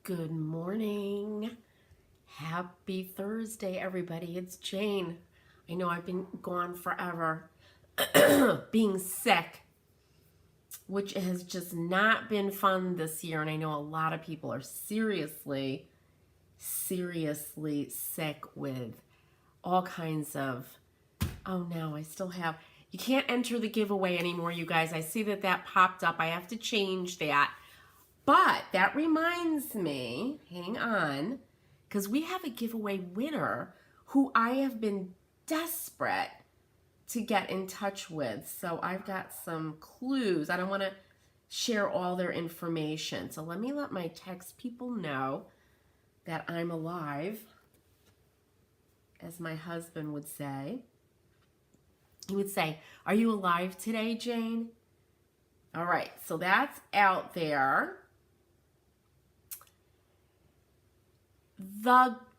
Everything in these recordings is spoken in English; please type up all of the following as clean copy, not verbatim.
Good morning. Happy Thursday, everybody. It's Jane. I know I've been gone forever, being sick, which has just not been fun this year. And I know a lot of people are seriously sick with all kinds of, oh no, I still have, you can't enter the giveaway anymore, you guys. I see that popped up. I have to change that. But that reminds me, hang on, because we have a giveaway winner who I have been desperate to get in touch with. So I've got some clues. I don't want to share all their information. So let me let my text people know that I'm alive, as my husband would say. He would say, "Are you alive today, Jane?" All right, so that's out there.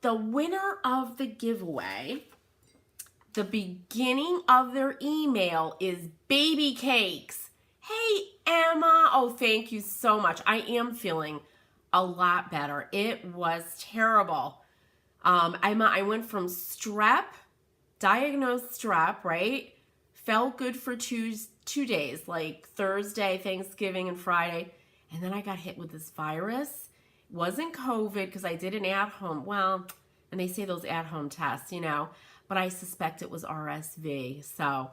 The winner of the giveaway, the beginning of their email is Baby Cakes. Hey, Emma. Oh, thank you so much. I am feeling a lot better. It was terrible. Emma, I went from strep, diagnosed strep, right? Felt good for two days, like Thursday, Thanksgiving, and Friday. And then I got hit with this virus. Wasn't COVID because I did an at-home, well, and they say those at-home tests, but I suspect it was RSV. So,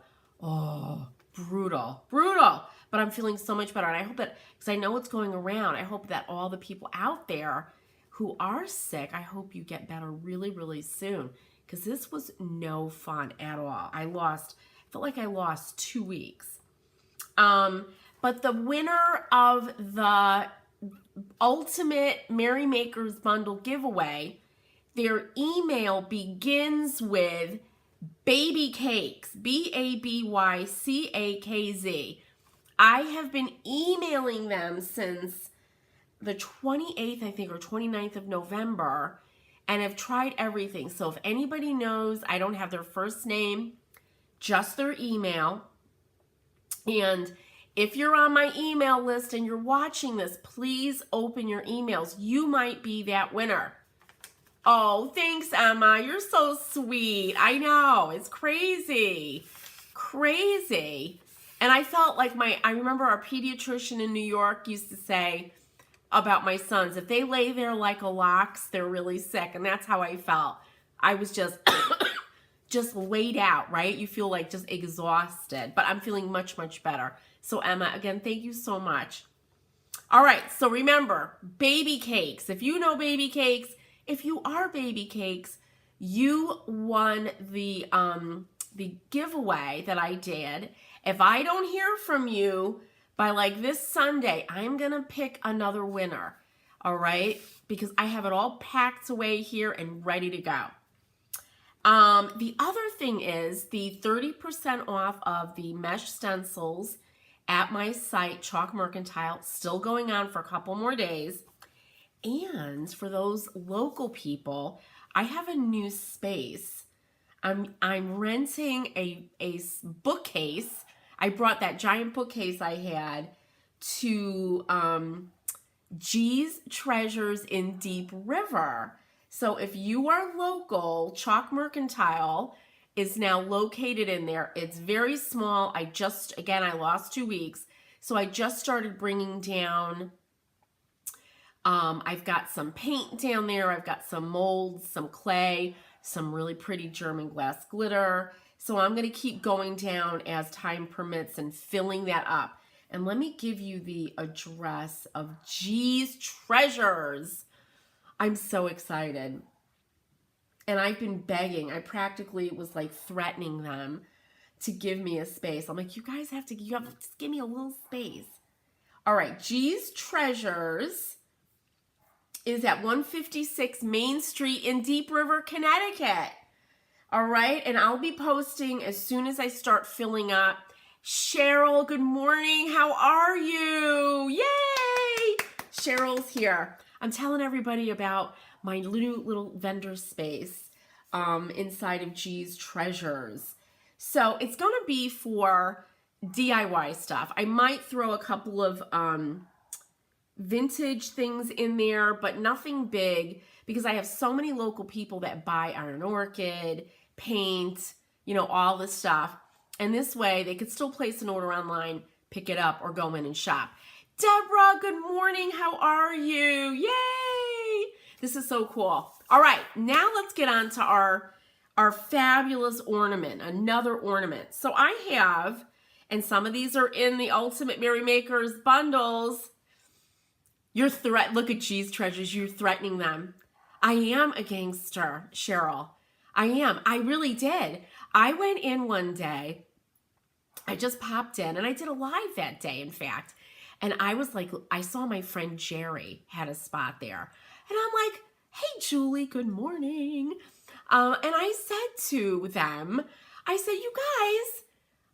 brutal. But I'm feeling so much better. And I hope that, because I know what's going around, I hope that all the people out there who are sick, I hope you get better really, really soon. Because this was no fun at all. I felt like I lost 2 weeks. But the winner of the Ultimate Merrymakers Bundle giveaway, their email begins with Baby Cakes, BABYCAKZ. I have been emailing them since the 28th, I think, or 29th of November, and have tried everything. So if anybody knows, I don't have their first name, just their email. And if you're on my email list and you're watching this, please open your emails. You might be that winner. Oh, thanks, Emma. You're so sweet. I know. It's crazy. And I felt like I remember our pediatrician in New York used to say about my sons, if they lay there like a lox, they're really sick. And that's how I felt. I was just laid out, right? You feel like just exhausted, but I'm feeling much, much better. So Emma, again, thank you so much. All right, so remember, Baby Cakes. If you know Baby Cakes, if you are Baby Cakes, you won the giveaway that I did. If I don't hear from you by like this Sunday, I'm gonna pick another winner, all right? Because I have it all packed away here and ready to go. The other thing is the 30% off of the mesh stencils at my site, Chalk Mercantile, still going on for a couple more days. And for those local people, I have a new space. I'm renting a bookcase. I brought that giant bookcase I had to G's Treasures in Deep River. So if you are local, Chalk Mercantile is now located in there. It's very small. I lost 2 weeks. So I just started bringing down, I've got some paint down there. I've got some molds, some clay, some really pretty German glass glitter. So I'm going to keep going down as time permits and filling that up. And let me give you the address of G's Treasures. I'm so excited. And I've been begging. I practically was like threatening them to give me a space. I'm like, you guys have to just give me a little space. All right, G's Treasures is at 156 Main Street in Deep River, Connecticut. All right, and I'll be posting as soon as I start filling up. Cheryl, good morning. How are you? Yay! Cheryl's here. I'm telling everybody about my new little vendor space inside of G's Treasures. So it's going to be for DIY stuff. I might throw a couple of vintage things in there, but nothing big because I have so many local people that buy Iron Orchid, paint, you know, all this stuff. And this way they could still place an order online, pick it up, or go in and shop. Deborah, good morning. How are you? Yay! This is so cool. All right, now let's get on to our fabulous ornament, another ornament. So I have, and some of these are in the Ultimate Merrymakers bundles. Look at G's Treasures, you're threatening them. I am a gangster, Cheryl. I am. I really did. I went in one day. I just popped in, and I did a live that day, in fact. And I was like, I saw my friend Jerry had a spot there. And I'm like, hey, Julie, good morning. And I said to them, I said, you guys,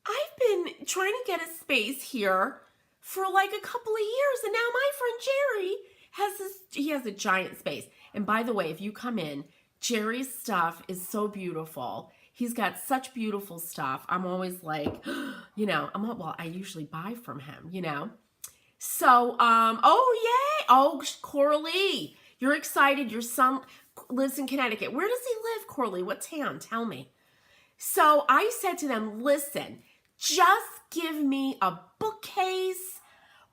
I've been trying to get a space here for like a couple of years. And now my friend Jerry has a giant space. And by the way, if you come in, Jerry's stuff is so beautiful. He's got such beautiful stuff. I'm always like, you know, I usually buy from him, you know. So, oh, yay. Oh, Coralie, you're excited. Your son lives in Connecticut. Where does he live, Coralie? What town? Tell me. So I said to them, listen, just give me a bookcase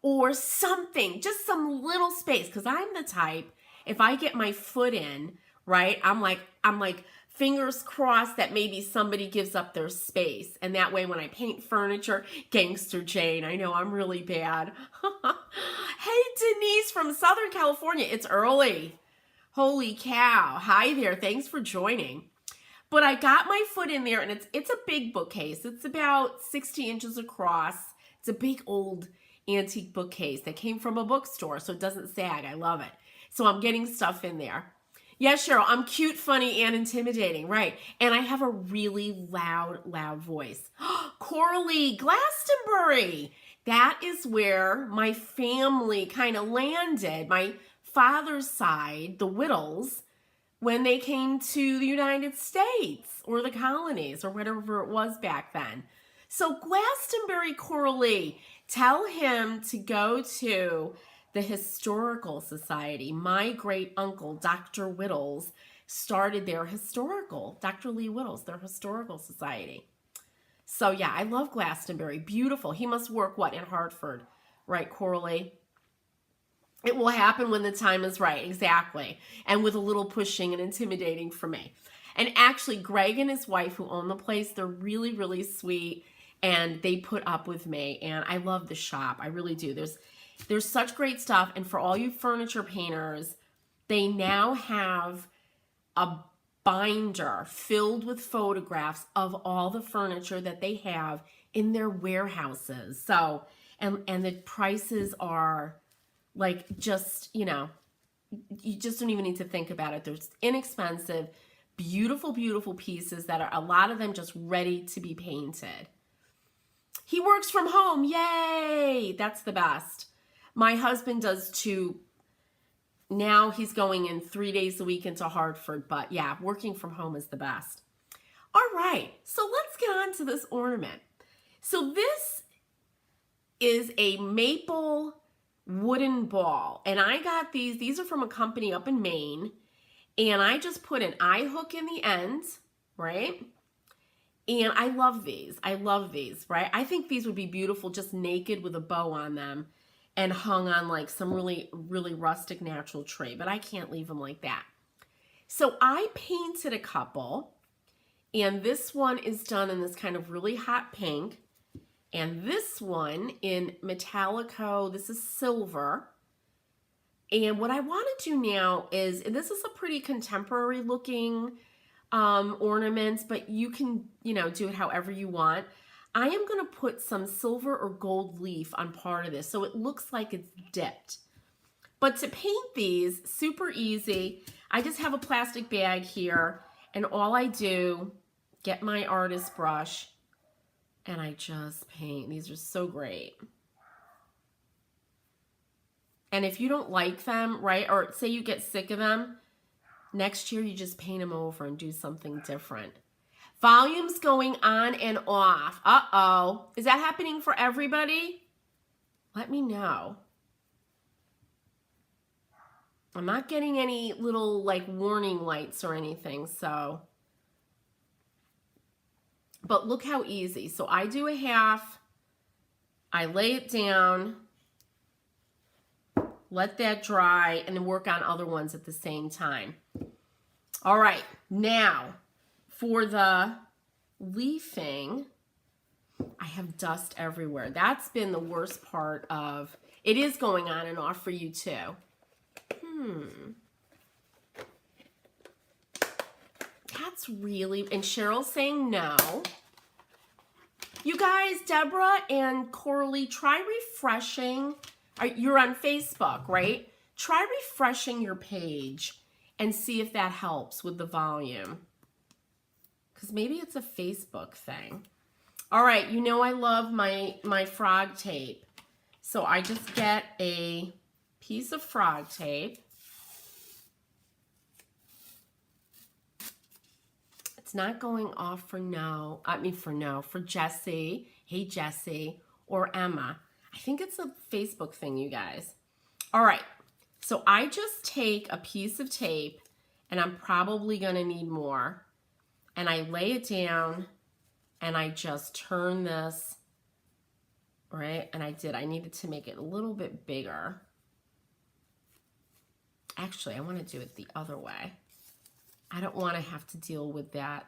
or something, just some little space. Because I'm the type, if I get my foot in, right, I'm like, fingers crossed that maybe somebody gives up their space. And that way when I paint furniture, Gangster Jane, I know I'm really bad. Hey, Denise from Southern California. It's early. Holy cow. Hi there. Thanks for joining. But I got my foot in there, and it's a big bookcase. It's about 60 inches across. It's a big old antique bookcase that came from a bookstore, so it doesn't sag. I love it. So I'm getting stuff in there. Yes, Cheryl, I'm cute, funny, and intimidating, right? And I have a really loud voice. Coralie, Glastonbury. That is where my family kind of landed. My father's side, the Whittles, when they came to the United States or the colonies or whatever it was back then. So Glastonbury, Coralie, tell him to go to the Historical Society. My great uncle, Dr. Whittles, started their Dr. Lee Whittles, their Historical Society. So yeah, I love Glastonbury. Beautiful. He must work, what, in Hartford, right, Coralie? It will happen when the time is right, exactly. And with a little pushing and intimidating for me. And actually, Greg and his wife who own the place, they're really, really sweet. And they put up with me. And I love the shop. I really do. There's such great stuff. And for all you furniture painters, they now have a binder filled with photographs of all the furniture that they have in their warehouses. So, and the prices are like just, you know, you just don't even need to think about it. There's inexpensive, beautiful, beautiful pieces that are a lot of them just ready to be painted. He works from home. Yay! That's the best. My husband does too. Now he's going in 3 days a week into Hartford, but yeah, working from home is the best. All right, so let's get on to this ornament. So this is a maple wooden ball, and I got these are from a company up in Maine, and I just put an eye hook in the end, right? And I love these, right? I think these would be beautiful just naked with a bow on them and hung on like some really, really rustic natural tree, but I can't leave them like that. So I painted a couple, and this one is done in this kind of really hot pink, and this one in Metallico, this is silver. And what I want to do now is, and this is a pretty contemporary looking ornament, but you can, you know, do it however you want. I am going to put some silver or gold leaf on part of this so it looks like it's dipped. But to paint these, super easy. I just have a plastic bag here, and all I do, get my artist brush, and I just paint. These are so great. And if you don't like them, right, or say you get sick of them, next year you just paint them over and do something different. Volume's going on and off. Uh-oh. Is that happening for everybody? Let me know. I'm not getting any little like warning lights or anything, so. But look how easy. So I do a half, I lay it down, let that dry, and then work on other ones at the same time. All right, now for the leafing, I have dust everywhere. That's been the worst part of, it is going on and off for you too. That's really, and Cheryl's saying no. You guys, Deborah and Coralie, try refreshing. You're on Facebook, right? Try refreshing your page and see if that helps with the volume. Because maybe it's a Facebook thing. All right, you know I love my frog tape. So I just get a piece of frog tape. It's not going off for no, for Jessie. Hey, Jessie, or Emma. I think it's a Facebook thing, you guys. All right, so I just take a piece of tape, and I'm probably gonna need more, and I lay it down, and I just turn this, right? And I needed to make it a little bit bigger. Actually, I wanna do it the other way. I don't want to have to deal with that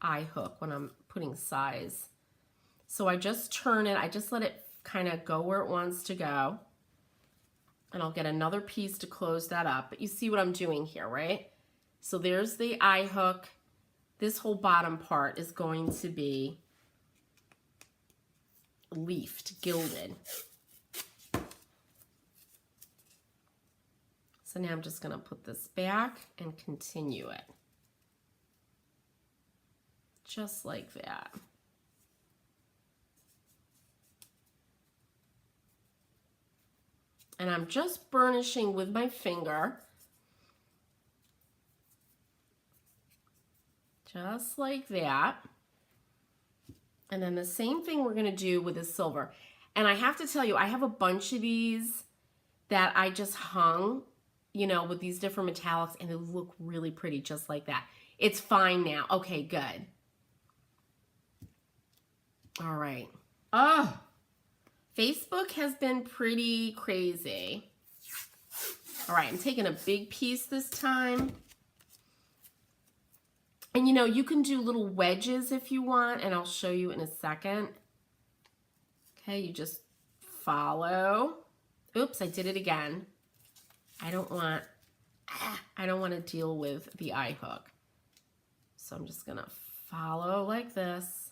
eye hook when I'm putting size. So I just turn it, I just let it kind of go where it wants to go. And I'll get another piece to close that up. But you see what I'm doing here, right? So there's the eye hook. This whole bottom part is going to be leafed, gilded. So now I'm just going to put this back and continue it. Just like that. And I'm just burnishing with my finger. Just like that. And then the same thing we're going to do with the silver. And I have to tell you, I have a bunch of these that I just hung, you know, with these different metallics, and they look really pretty just like that. It's fine now. Okay, good. All right. Oh, Facebook has been pretty crazy. All right, I'm taking a big piece this time. And you know, you can do little wedges if you want, and I'll show you in a second. Okay, you just follow. Oops, I did it again. I don't want to deal with the eye hook. So I'm just gonna follow like this.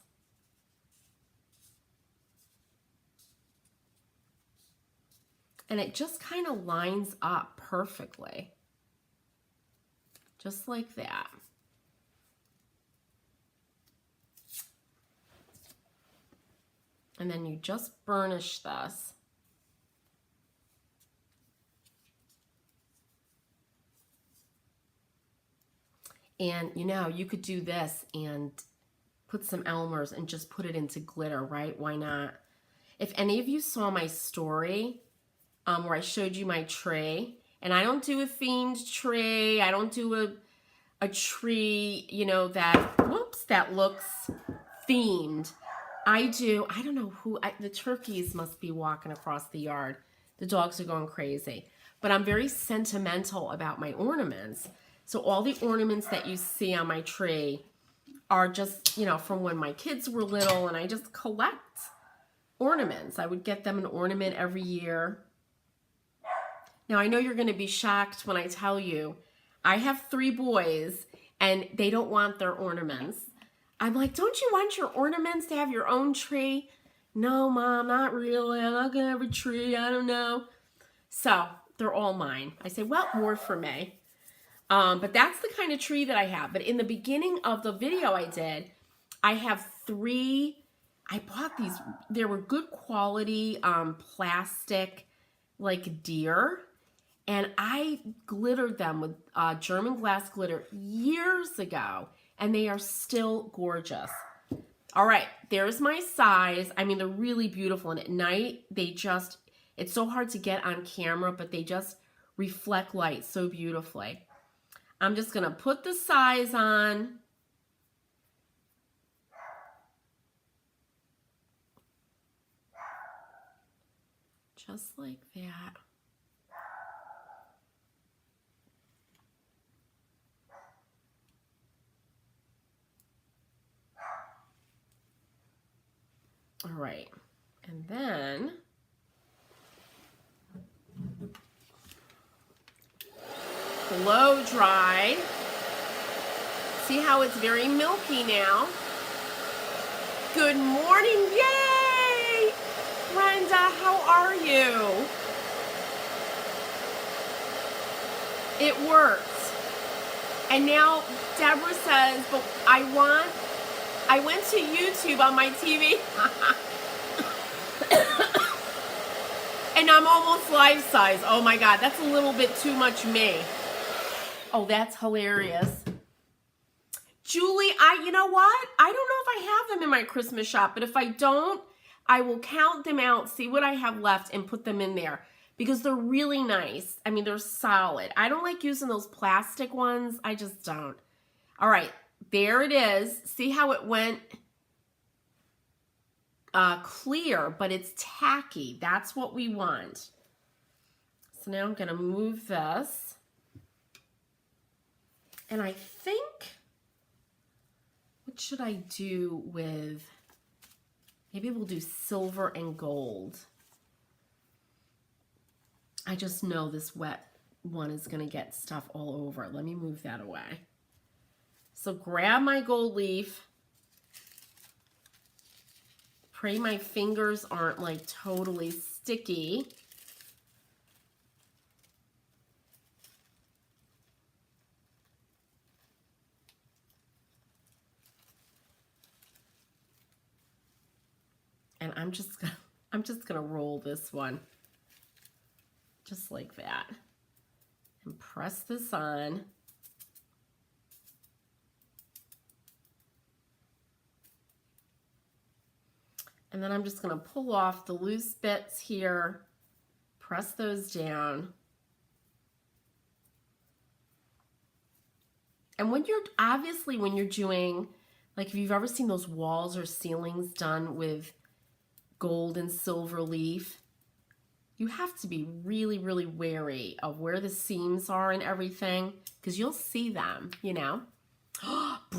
And it just kind of lines up perfectly. Just like that. And then you just burnish this. And you know, you could do this and put some Elmer's and just put it into glitter, right? Why not? If any of you saw my story where I showed you my tree, and I don't do a themed tree, I don't do a tree, you know, that, whoops, that looks themed. I don't know who, the turkeys must be walking across the yard. The dogs are going crazy. But I'm very sentimental about my ornaments. So all the ornaments that you see on my tree are just, you know, from when my kids were little, and I just collect ornaments. I would get them an ornament every year. Now, I know you're going to be shocked when I tell you, I have 3 boys, and they don't want their ornaments. I'm like, don't you want your ornaments to have your own tree? No, Mom, not really. I'm not going to have a tree. I don't know. So they're all mine. I say, well, more for me. But that's the kind of tree that I have. But in the beginning of the video I did, I have 3. I bought these. They were good quality plastic, like deer. And I glittered them with German glass glitter years ago. And they are still gorgeous. All right, there's my size. I mean, they're really beautiful. And at night, they just, it's so hard to get on camera, but they just reflect light so beautifully. I'm just going to put the size on. Just like that. All right, and then blow dry. See how it's very milky now? Good morning, yay! Brenda, how are you? It works. And now Deborah says, but I went to YouTube on my TV and I'm almost life size. Oh my God, that's a little bit too much me. Oh, that's hilarious. Julie, you know what? I don't know if I have them in my Christmas shop, but if I don't, I will count them out, see what I have left, and put them in there because they're really nice. I mean, they're solid. I don't like using those plastic ones. I just don't. All right, there it is. See how it went clear, but it's tacky. That's what we want. So now I'm going to move this. And I think, what should I do with, maybe we'll do silver and gold. I just know this wet one is going to get stuff all over it. Let me move that away. So grab my gold leaf. Pray my fingers aren't like totally sticky. And I'm just gonna roll this one just like that and press this on. And then I'm just gonna pull off the loose bits here, press those down. And when you're doing, like if you've ever seen those walls or ceilings done with gold and silver leaf, you have to be really, really wary of where the seams are and everything, because you'll see them, you know.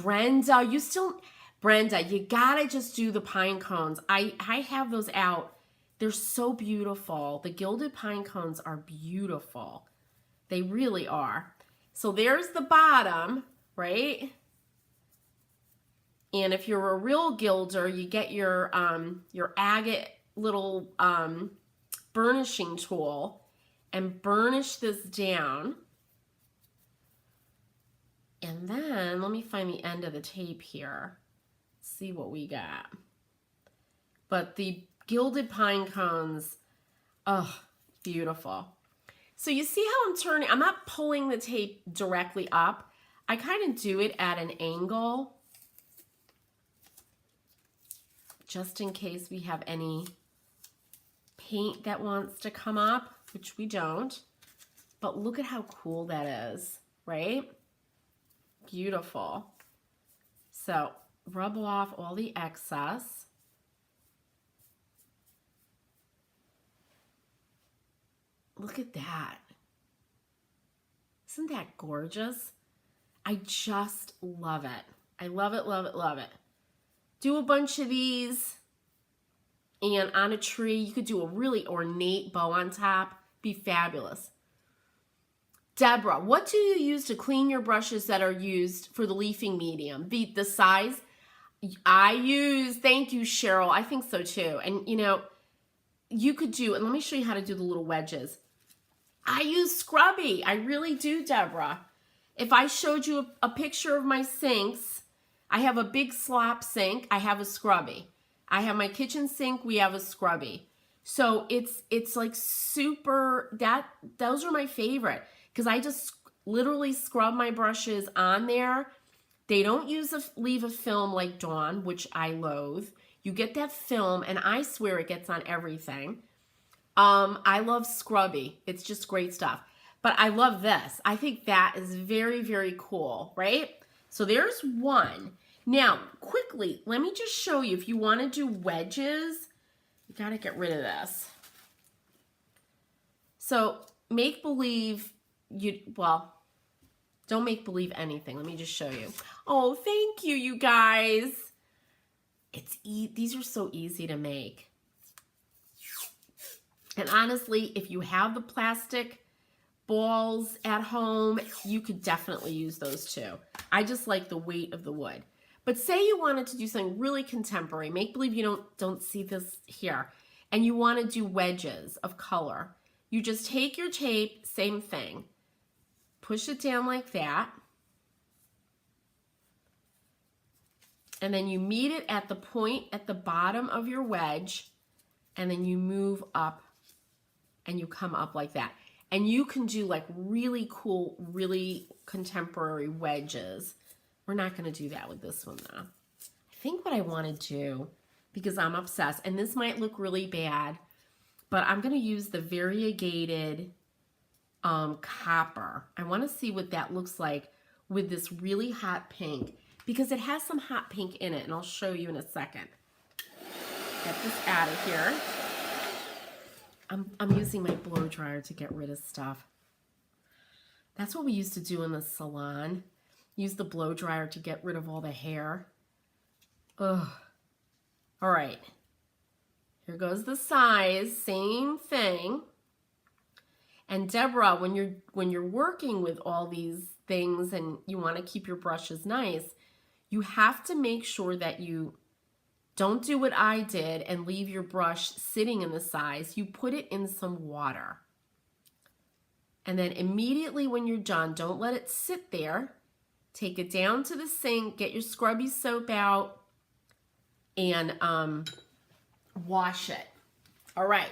Brenda, you gotta just do the pine cones. I have those out. They're so beautiful. The gilded pine cones are beautiful. They really are. So there's the bottom, right? And if you're a real gilder, you get your agate little burnishing tool and burnish this down. And then let me find the end of the tape here. See what we got. But the gilded pine cones, oh, beautiful. So you see how I'm turning, I'm not pulling the tape directly up. I kind of do it at an angle, just in case we have any paint that wants to come up, which we don't. But look at how cool that is, right? Beautiful. So rub off all the excess. Look at that. Isn't that gorgeous? I just love it. I love it, love it, love it. Do a bunch of these, and on a tree, you could do a really ornate bow on top. Be fabulous. Deborah, what do you use to clean your brushes that are used for the leafing medium? The size? I use, thank you, Cheryl. I think so too. And you know, you could do, and let me show you how to do the little wedges. I use Scrubby. I really do, Deborah. If I showed you a picture of my sinks, I have a big slop sink. I have a Scrubby. I have my kitchen sink. We have a Scrubby. So it's like super, those are my favorite because I just literally scrub my brushes on there. They don't leave a film like Dawn, which I loathe. You get that film, and I swear it gets on everything. I love Scrubby. It's just great stuff. But I love this. I think that is very, very cool, right? So there's one. Now, quickly, let me just show you. If you want to do wedges, you got to get rid of this. So make believe well, don't make believe anything. Let me just show you. Oh, thank you, you guys. These are so easy to make. And honestly, if you have the plastic balls at home, you could definitely use those too. I just like the weight of the wood. But say you wanted to do something really contemporary, make believe you don't see this here, and you want to do wedges of color. You just take your tape, same thing, push it down like that, and then you meet it at the point at the bottom of your wedge, and then you move up and you come up like that. And you can do like really cool, really contemporary wedges. We're not going to do that with this one though. I think what I want to do, because I'm obsessed, and this might look really bad, but I'm going to use the variegated copper. I want to see what that looks like with this really hot pink, because it has some hot pink in it, and I'll show you in a second. Get this out of here. I'm using my blow dryer to get rid of stuff. That's what we used to do in the salon. Use the blow dryer to get rid of all the hair. Ugh. All right. Here goes the size. Same thing. And Deborah, when you're working with all these things and you want to keep your brushes nice, you have to make sure that you don't do what I did and leave your brush sitting in the size. You put it in some water. And then immediately when you're done, don't let it sit there. Take it down to the sink, get your scrubby soap out, and wash it. All right.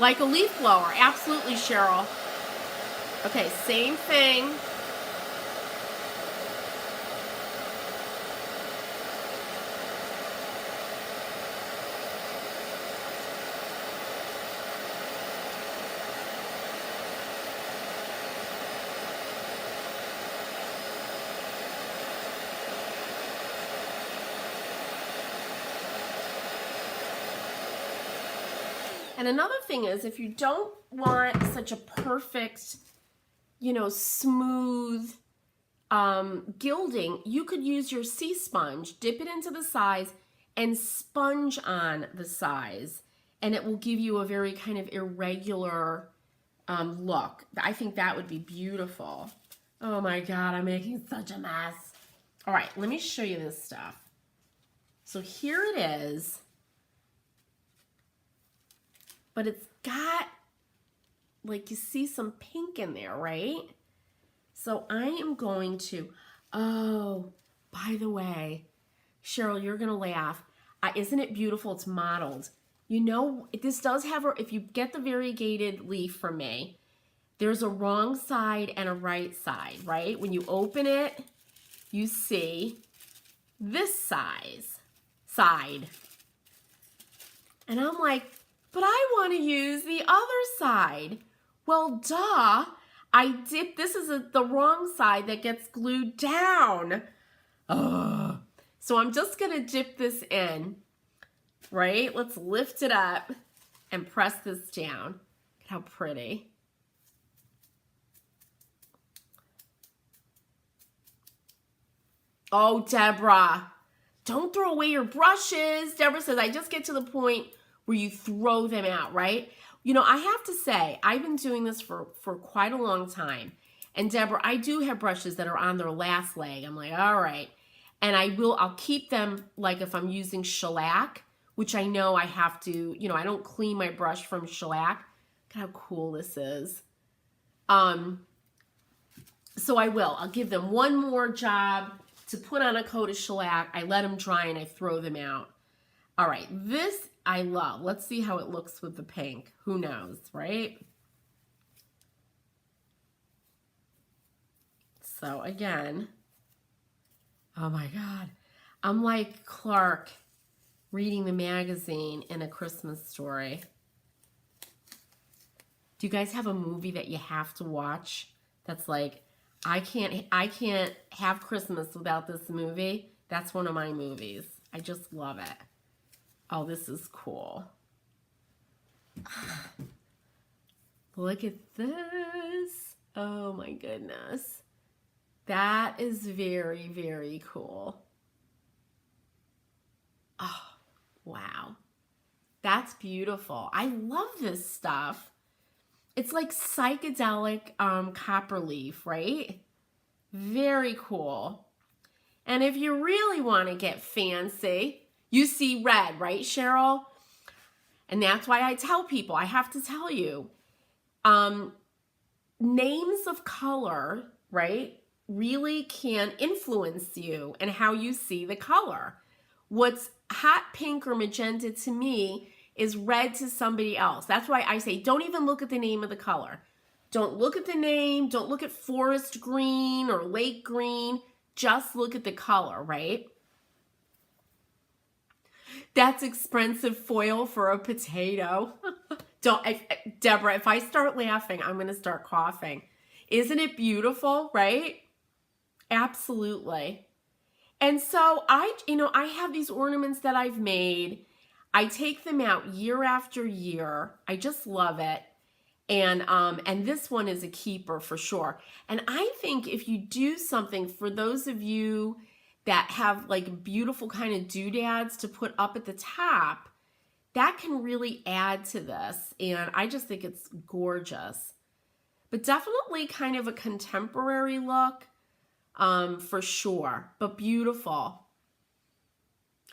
Like a leaf blower. Absolutely, Cheryl. Okay, same thing. And another thing is, if you don't want such a perfect, smooth gilding, you could use your sea sponge, dip it into the size, and sponge on the size. And it will give you a very kind of irregular look. I think that would be beautiful. Oh my God, I'm making such a mess. All right, let me show you this stuff. So here it is. But it's got, like, you see some pink in there, right? So I am going to, oh, by the way, Cheryl, you're going to laugh. Isn't it beautiful? It's modeled. This does have, if you get the variegated leaf from me, there's a wrong side and a right side, right? When you open it, you see this side. And I'm like, but I want to use the other side. Well, duh. This is the wrong side that gets glued down. Ugh. So I'm just going to dip this in, right? Let's lift it up and press this down. Look at how pretty. Oh, Deborah, don't throw away your brushes. Deborah says, I just get to the point where you throw them out, right? I have to say, I've been doing this for quite a long time. And Deborah, I do have brushes that are on their last leg. I'm like, all right. And I'll keep them, like if I'm using shellac, which I know I have to, I don't clean my brush from shellac. Look how cool this is. So I'll give them one more job to put on a coat of shellac. I let them dry and I throw them out. All right, this I love. Let's see how it looks with the pink. Who knows, right? So again, oh my God. I'm like Clark reading the magazine in A Christmas Story. Do you guys have a movie that you have to watch that's like, I can't have Christmas without this movie? That's one of my movies. I just love it. Oh, this is cool. Look at this. Oh my goodness. That is very, very cool. Oh, wow. That's beautiful. I love this stuff. It's like psychedelic copper leaf, right? Very cool. And if you really want to get fancy, you see red, right, Cheryl? And that's why I tell people, I have to tell you, names of color, right, really can influence you and how you see the color. What's hot pink or magenta to me is red to somebody else. That's why I say, don't even look at the name of the color. Don't look at the name. Don't look at forest green or lake green. Just look at the color, right? That's expensive foil for a potato. Deborah, if I start laughing, I'm going to start coughing. Isn't it beautiful, right? Absolutely. And so I have these ornaments that I've made. I take them out year after year. I just love it. And this one is a keeper for sure. And I think if you do something for those of you that have like beautiful kind of doodads to put up at the top, that can really add to this. And I just think it's gorgeous. But definitely kind of a contemporary look for sure, but beautiful.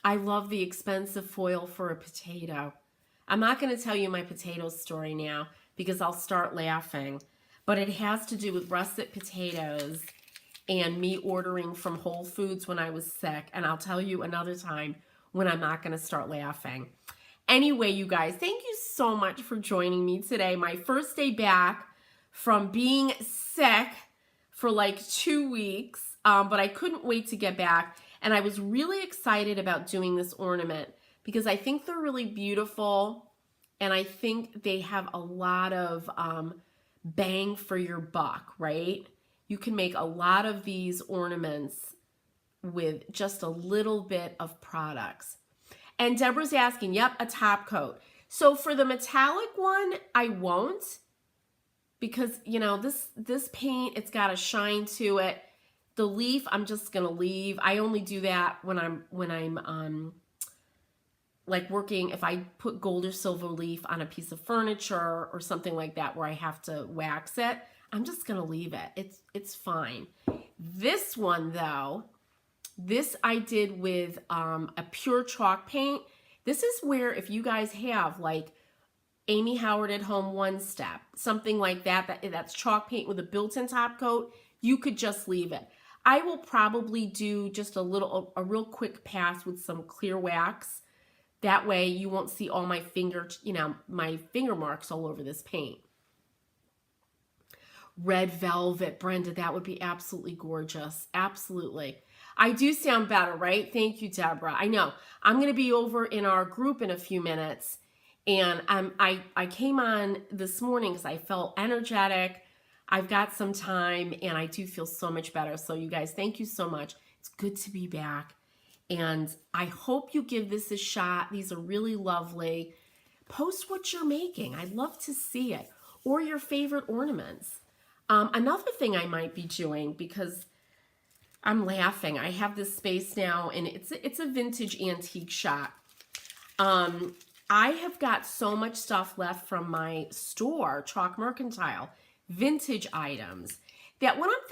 I love the expensive foil for a potato. I'm not going to tell you my potato story now because I'll start laughing, but it has to do with russet potatoes and me ordering from Whole Foods when I was sick, and I'll tell you another time when I'm not going to start laughing. Anyway, you guys, thank you so much for joining me today. My first day back from being sick for like 2 weeks, but I couldn't wait to get back, and I was really excited about doing this ornament because I think they're really beautiful, and I think they have a lot of bang for your buck, right? You can make a lot of these ornaments with just a little bit of products. And Deborah's asking, yep, a top coat. So for the metallic one, I won't, because this paint, it's got a shine to it. The leaf, I'm just gonna leave. I only do that when I'm like working, if I put gold or silver leaf on a piece of furniture or something like that where I have to wax it, I'm just gonna leave it. It's fine. This one though, this I did with a pure chalk paint. This is where if you guys have like Amy Howard at Home One Step, something like that's chalk paint with a built-in top coat, you could just leave it. I will probably do just a real quick pass with some clear wax. That way you won't see all my my finger marks all over this paint. Red velvet, Brenda, that would be absolutely gorgeous. Absolutely. I do sound better, right? Thank you, Deborah. I know. I'm going to be over in our group in a few minutes. And I came on this morning because I felt energetic. I've got some time and I do feel so much better. So you guys, thank you so much. It's good to be back. And I hope you give this a shot. These are really lovely. Post what you're making. I'd love to see it. Or your favorite ornaments. Another thing I might be doing, because I'm laughing, I have this space now and it's a vintage antique shop. I have got so much stuff left from my store, Chalk Mercantile, vintage items, that when I'm